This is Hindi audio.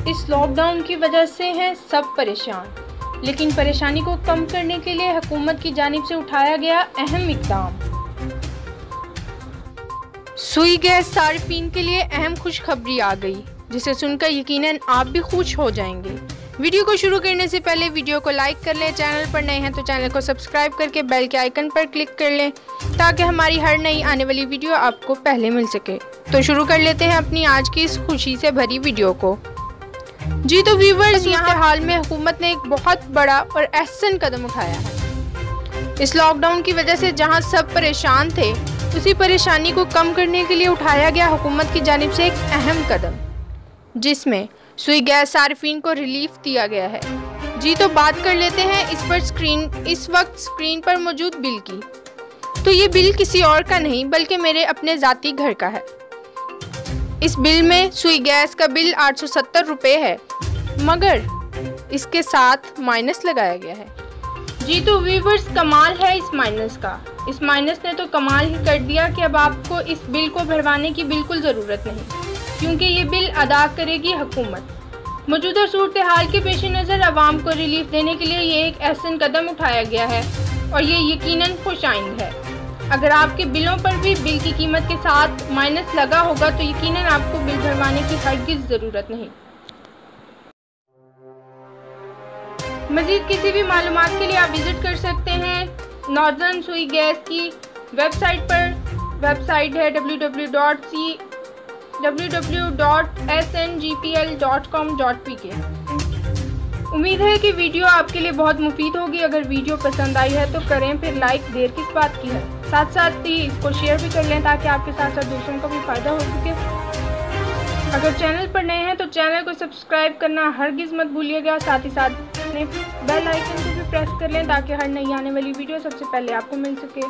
इस लॉकडाउन की वजह से हैं सब परेशान, लेकिन परेशानी को कम करने के लिए हुकूमत की जानिब से उठाया गया अहम इक़दाम। सुई गैस सार्फिन के लिए अहम खुशखबरी आ गई, जिसे सुनकर यकीनन आप भी खुश हो जाएंगे। वीडियो को शुरू करने से पहले वीडियो को लाइक कर लें, चैनल पर नए हैं तो चैनल को सब्सक्राइब करके बेल के आइकन पर क्लिक कर लें ताकि हमारी हर नई आने वाली वीडियो आपको पहले मिल सके। तो शुरू कर लेते हैं अपनी आज की इस खुशी से भरी वीडियो को। जी तो व्यूवर्स, यहाँ हाल में हुकूमत ने एक बहुत बड़ा और अहसन कदम उठाया है। इस लॉकडाउन की वजह से जहाँ सब परेशान थे, उसी परेशानी को कम करने के लिए उठाया गया हुकूमत की जानिब से एक अहम कदम, जिसमें सुई गैस सार्फिन को रिलीफ दिया गया है। जी तो बात कर लेते हैं इस वक्त स्क्रीन पर मौजूद बिल की। तो ये बिल किसी और का नहीं बल्कि मेरे अपने ज़ाती घर का है। इस बिल में सुई गैस का बिल 870 रुपये है, मगर इसके साथ माइनस लगाया गया है। जी तो व्यूवर्स, कमाल है इस माइनस का। इस माइनस ने तो कमाल ही कर दिया कि अब आपको इस बिल को भरवाने की बिल्कुल ज़रूरत नहीं, क्योंकि ये बिल अदा करेगी हुकूमत। मौजूदा सूरत हाल के पेश नज़र आवाम को रिलीफ देने के लिए ये एक अहसन कदम उठाया गया है और ये यकीनन खुशाइंद है। अगर आपके बिलों पर भी बिल की कीमत के साथ माइनस लगा होगा तो यकीनन आपको बिल भरवाने की हरगिज़ ज़रूरत नहीं। मज़ीद किसी भी मालूमात के लिए आप विज़िट कर सकते हैं नॉर्दर्न सुई गैस की वेबसाइट पर। वेबसाइट है www.sngpl.com.pk। उम्मीद है कि वीडियो आपके लिए बहुत मुफीद होगी। अगर वीडियो पसंद आई है तो करें फिर लाइक, देर किस बात की है। साथ साथ ही इसको शेयर भी कर लें ताकि आपके साथ साथ दूसरों को भी फ़ायदा हो सके। अगर चैनल पर नए हैं तो चैनल को सब्सक्राइब करना हरगिज़ मत भूलिएगा। साथ ही साथ बेल आइकन को भी प्रेस कर लें ताकि हर नई आने वाली वीडियो सबसे पहले आपको मिल सके।